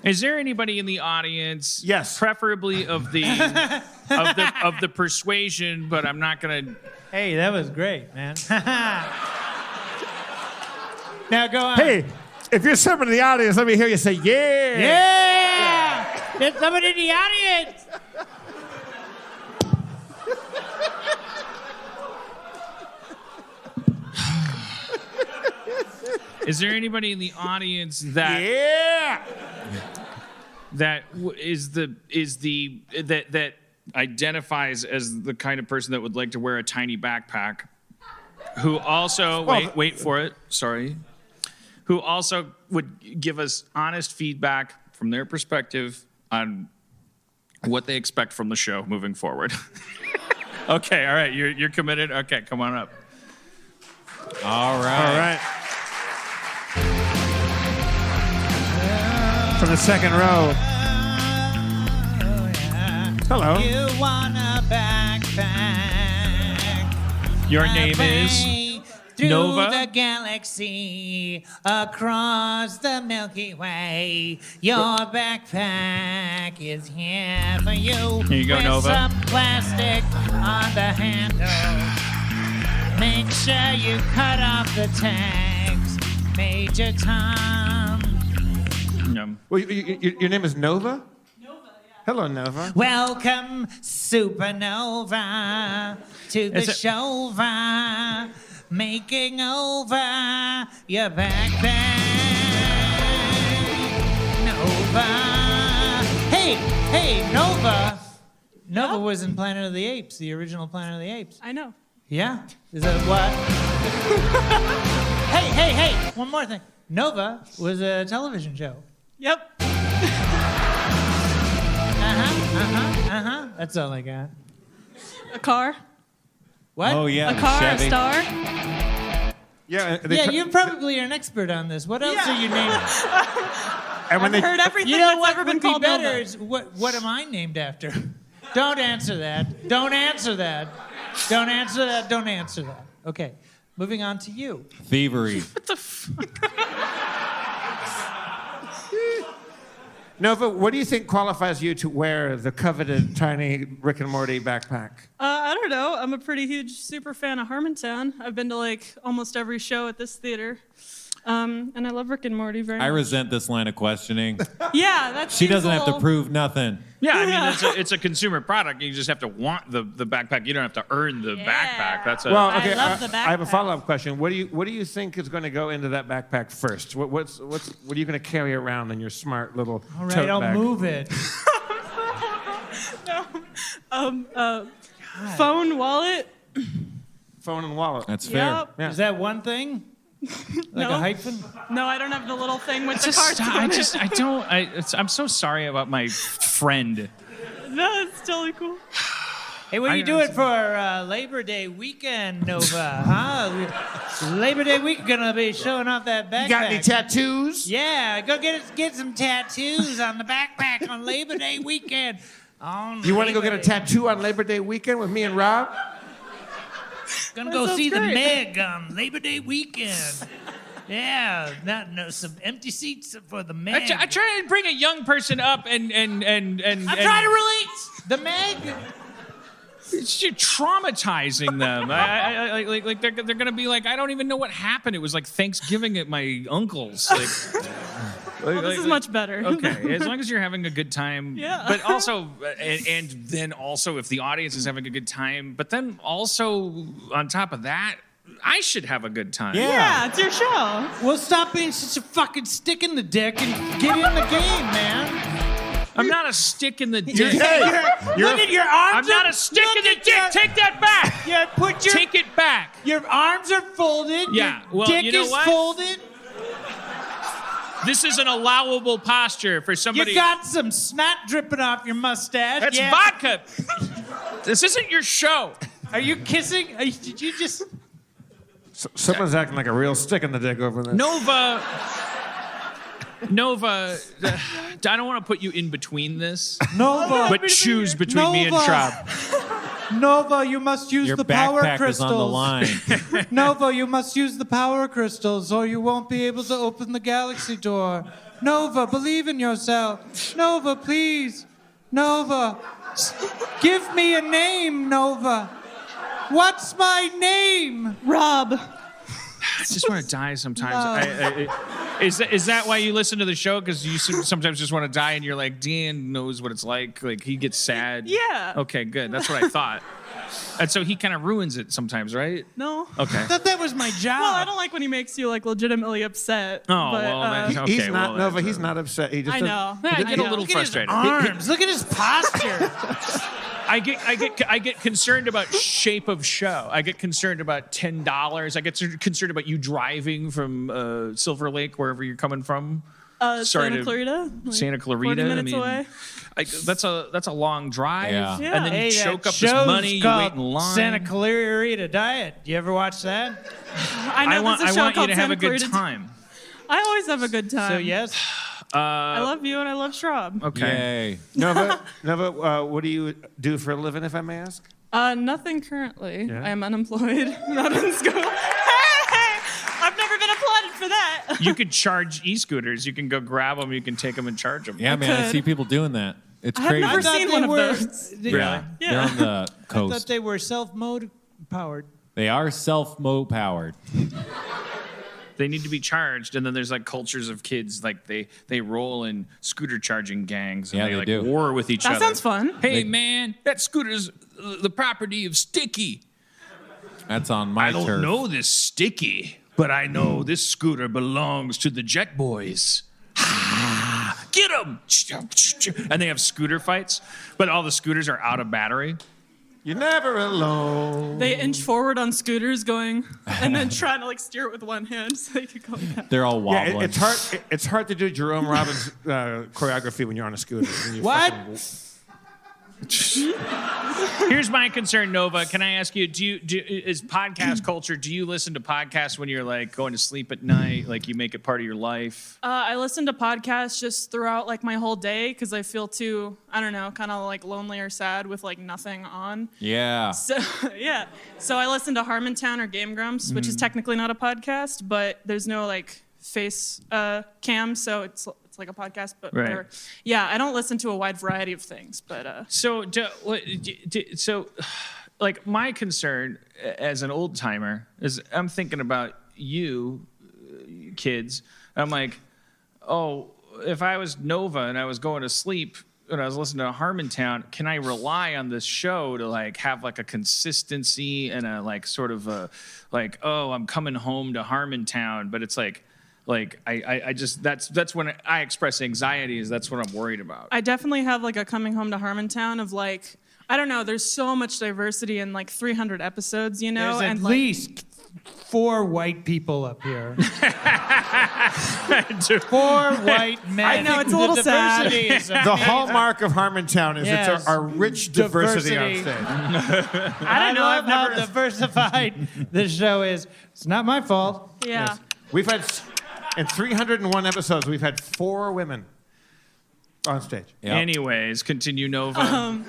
Is there anybody in the audience? Yes. Preferably of the of the persuasion, but I'm not gonna. Hey, that was great, man. Now go on. Hey, if you're someone in the audience, let me hear you say, yeah. Yeah! There's somebody in the audience. Is there anybody in the audience that that identifies as the kind of person that would like to wear a tiny backpack, who also wait for it. Sorry. Who also would give us honest feedback from their perspective on what they expect from the show moving forward. Okay, all right, you're committed. Okay, come on up. All right. From the second row. Hello. You want a backpack. Your name is through Nova? the galaxy, across the Milky Way. Your backpack is here for you. Here you go, with Nova. some plastic on the handle. Make sure you cut off the tags. Major Tom. Well, your name is Nova? Nova, yeah. Hello, Nova. Welcome, SuperNova, to the show, making over your backpack. Nova. Hey, Nova. Nova was in Planet of the Apes, the original Planet of the Apes. I know. Yeah? Is that what? Hey, one more thing. Nova was a television show. Yep. That's all I got. A car. What? Oh, yeah. A car, Chevy. a star. Yeah, You probably are an expert on this. What else are you naming? and when I've heard everything You know that's what ever would been be called better Nova. is what am I named after? Don't answer that. Don't answer that. Don't answer that. Don't answer that. Okay, moving on to you. Thievery. What the fuck? Nova, what do you think qualifies you to wear the coveted tiny Rick and Morty backpack? I don't know. I'm a pretty huge super fan of Harmontown. I've been to like almost every show at this theater. And I love Rick and Morty very much. I resent this line of questioning. Yeah, that's She doesn't have to prove nothing. Yeah, I mean it's a consumer product. You just have to want the backpack. You don't have to earn the backpack. That's a Well, okay. I love the I have a backpack. follow-up question. What do you think is going to go into that backpack first? What are you going to carry around in your smart little All right, tote I'll bag? move it. phone, wallet. Phone and wallet. That's fair. Yep. Yeah. Is that one thing? Like No. a hyphen? No, I don't have the little thing with the Just cards stop. on it. I'm so sorry about my friend. No, it's totally cool. Hey, what are you I- doing for Labor Day weekend, Nova? Huh? Labor Day weekend gonna be showing off that backpack. You got any tattoos? Yeah, go get some tattoos on the backpack on Labor Day weekend. You want to go get a tattoo on Labor Day weekend with me and Rob? Gonna That go sounds see the great. Meg on Labor Day weekend. Yeah, some empty seats for the Meg. I try and bring a young person up and I'm trying to relate the Meg. It's just traumatizing them. Like they're gonna be like, I don't even know what happened. It was like Thanksgiving at my uncle's. Well, this is much better. Okay, as long as you're having a good time. Yeah. But also, and then also, if the audience is having a good time, but then also on top of that, I should have a good time. Yeah, it's your show. Well, stop being such a fucking stick in the dick and get in the game, man. I'm not a stick in the dick. Look at your arms. I'm not a stick in the dick. Take that back. Yeah, Take it back. Your arms are folded. Yeah, Your well, dick you know is what? folded. This is an allowable posture for somebody. You got some snot dripping off your mustache. That's yeah. vodka. This isn't your show. Are you kissing? Did you just? Someone's acting like a real stick in the dick over there. Nova, I don't want to put you in between this, Nova. but choose between me and Nova. Trop. Nova, you must use Your the power backpack is crystals. on the line. Nova, you must use the power crystals, or you won't be able to open the galaxy door. Nova, believe in yourself. Nova, please. Nova, give me a name, Nova. What's my name? Rob. I just want to die sometimes. Is that why you listen to the show? Because you sometimes just want to die, and you're like, Dan knows what it's like. Like, he gets sad. Yeah. Okay, good. That's what I thought. And so he kind of ruins it sometimes, right? No. Okay. I thought that was my job. Well, I don't like when he makes you like legitimately upset. Oh, but, well, then, okay. He's not, well, Nova, that's- he's not upset. He just I doesn't- know. I get a little Look at his frustrated. arms. Look at his posture. I get concerned about shape of show. I get concerned about $10. I get concerned about you driving from Silver Lake, wherever you're coming from. Sorry Santa to- Clarita. Like Santa Clarita. 40 minutes I mean, away. that's a long drive. Yeah. Yeah. And then you Hey, choke that up this show's money. You called wait in line. Santa Clarita Diet. You ever watch that? I know I want there's a show you called to have Santa a good Clarita. time. I always have a good time. So yes. I love you and I love Schraub. Okay. Yay. Nova, what do you do for a living, if I may ask? Nothing currently. Yeah? I am unemployed. Not in school. Hey! I've never been applauded for that. You could charge e-scooters. You can go grab them. You can take them and charge them. Yeah, man, I could. see people doing that. It's I've crazy. never seen one of those. Really? Yeah. They're on the I coast. thought they were self-mode powered. They are self-mo powered. They need to be charged, and then there's like cultures of kids like they roll in scooter charging gangs and Yeah, they they like do. war with each That other. sounds fun. Hey man, that scooter's the property of Sticky. That's on my I don't turf. know this Sticky, but I know this scooter belongs to the Jet Boys. Get them! And they have scooter fights, but all the scooters are out of battery. You're never alone. They inch forward on scooters going and then trying to like steer it with one hand so they could go back. They're all Yeah, wobbling. it's hard. It's hard to do Jerome Robbins choreography when you're on a scooter. When you What? Here's my concern, Nova. Can I ask you, is podcast culture, do you listen to podcasts when you're like going to sleep at night, like you make it part of your life? I listen to podcasts just throughout like my whole day because I feel too, I don't know, kind of like lonely or sad with like nothing on. Yeah. So yeah, so I listen to Harmontown or Game Grumps, which is technically not a podcast, but there's no like face cam, so it's like a podcast, but Right. whatever. Yeah, I don't listen to a wide variety of things, but So, like my concern as an old timer is I'm thinking about you kids. I'm like, oh, if I was Nova and I was going to sleep and I was listening to Harmontown, can I rely on this show to like have like a consistency and a like sort of a like, oh, I'm coming home to Harmontown, but it's like I just that's when I express anxiety, is that's what I'm worried about. I definitely have like a coming home to Harmontown of like, I don't know, there's so much diversity in like 300 episodes, you know? There's at and like, least 4 white people up here. 4 white men. I know, it's a little the sad. diversity is The hallmark of Harmontown is Yes. it's our rich diversity on Diversity. stage. I don't know, love I've never. how diversified this show is. It's not my fault. Yeah. We've had, in 301 episodes, we've had 4 women on stage. Yep. Anyways, continue, Nova.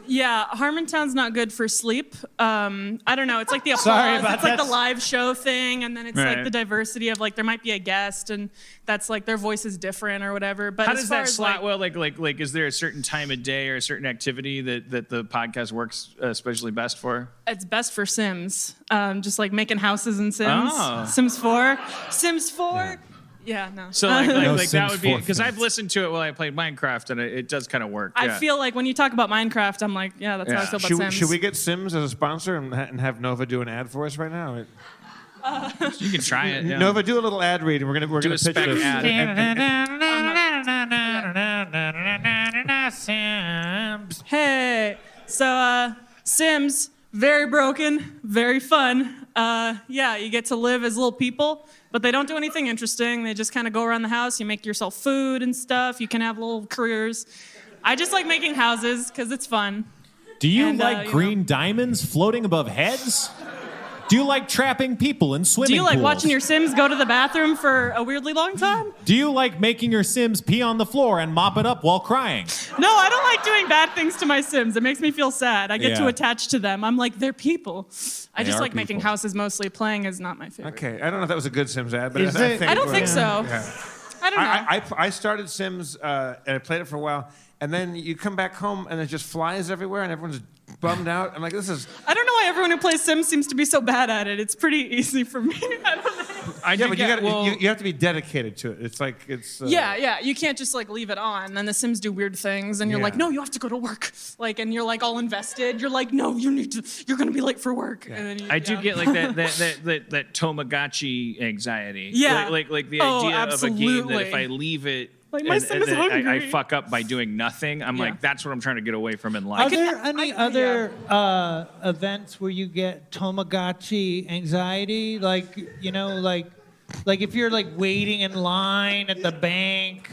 Yeah, Harmontown's not good for sleep. I don't know. It's like the applause. Sorry about it's like that. the live show thing, and then it's Right. like the diversity of like there might be a guest, and that's like their voice is different or whatever. But How as does far that as, slot well? Like, is there a certain time of day or a certain activity that the podcast works especially best for? it's best for Sims, just like making houses in Sims. Oh. Sims 4. Sims 4. Yeah, no. So like No that Sims would be 4 because I've fans. listened to it while I played Minecraft, and it does kind of work. I yeah. feel like when you talk about Minecraft, I'm like, yeah, that's how I Yeah. feel about Sims. Should we get Sims as a sponsor and have Nova do an ad for us right now? You can try it. Yeah. Nova, do a little ad read, and we're Do gonna a pitch spec this. ad. Sims. Hey, so Sims, very broken, very fun. Yeah, you get to live as little people, but they don't do anything interesting. They just kind of go around the house. You make yourself food and stuff. You can have little careers. I just like making houses because it's fun. Do you And, like you green diamonds floating above heads? Do you like trapping people in swimming Do you like pools? watching your Sims go to the bathroom for a weirdly long time? Do you like making your Sims pee on the floor and mop it up while crying? No, I don't like doing bad things to my Sims. It makes me feel sad. I get Yeah. too attached to them. I'm like, they're people. I They just are like making people. houses mostly. Playing is not my favorite. Okay, I don't know if that was a good Sims ad, but Is I it- think I don't think so. Yeah. I don't know. I started Sims and I played it for a while, and then you come back home and it just flies everywhere, and everyone's bummed out. I'm like, this is. I don't know why everyone who plays Sims seems to be so bad at it. It's pretty easy for me. I don't know. Yeah, but you have to be dedicated to it. It's like it's. Yeah. You can't just like leave it on. Then the Sims do weird things, and you're like, no, you have to go to work. Like, and you're like all invested. You're like, no, you need to. You're gonna be late for work. Yeah. And then I do get like that Tamagotchi anxiety. Yeah. Like the idea of a game that if absolutely. I leave it. Like, my Sim is I hungry. fuck up by doing nothing. I'm like, that's what I'm trying to get away from in life. Are there any other events where you get Tamagotchi anxiety? Like, you know, like if you're like waiting in line at the bank,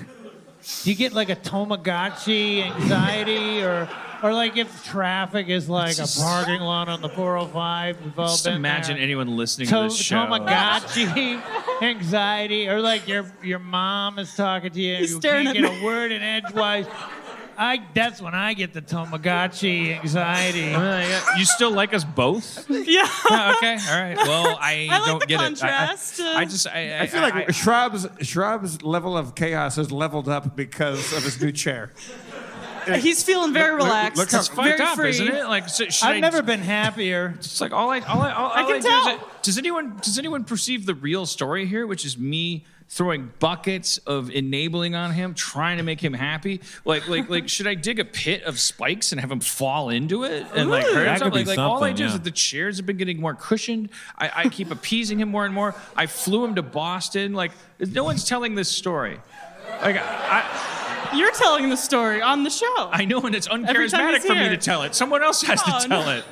do you get like a Tamagotchi anxiety, or like if traffic is like a parking lot on the 405? We've all Just been imagine there. anyone listening to this show. Tamagotchi anxiety, or like your mom is talking to you and He's you staring can't at get me. a word in edgewise. That's when I get the Tamagotchi anxiety. You still like us both? Yeah. Oh, okay, all right. Well, I I like don't the get contrast. it. I feel like Shrub's level of chaos has leveled up because of his new chair. He's feeling very relaxed. look how It's very fucked up, free. isn't it? Like, should I've I never been happier. It's like all I can do tell. is does anyone perceive the real story here, which is me throwing buckets of enabling on him, trying to make him happy? Like should I dig a pit of spikes and have him fall into it and like hurt That himself? could be Like all I something, do is yeah. that the chairs have been getting more cushioned. I keep appeasing him more and more. I flew him to Boston. Like no one's telling this story. Like You're telling the story on the show. I know, and it's time uncharismatic he's for me here. to tell it. Someone else has Oh, to tell no. it.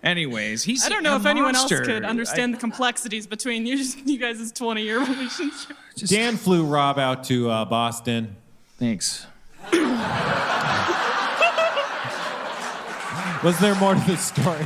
Anyways, he's I don't know a if anyone else monster. could understand the complexities between you guys' 20-year relationship. Dan flew Rob out to Boston. Thanks. Was there more to this story?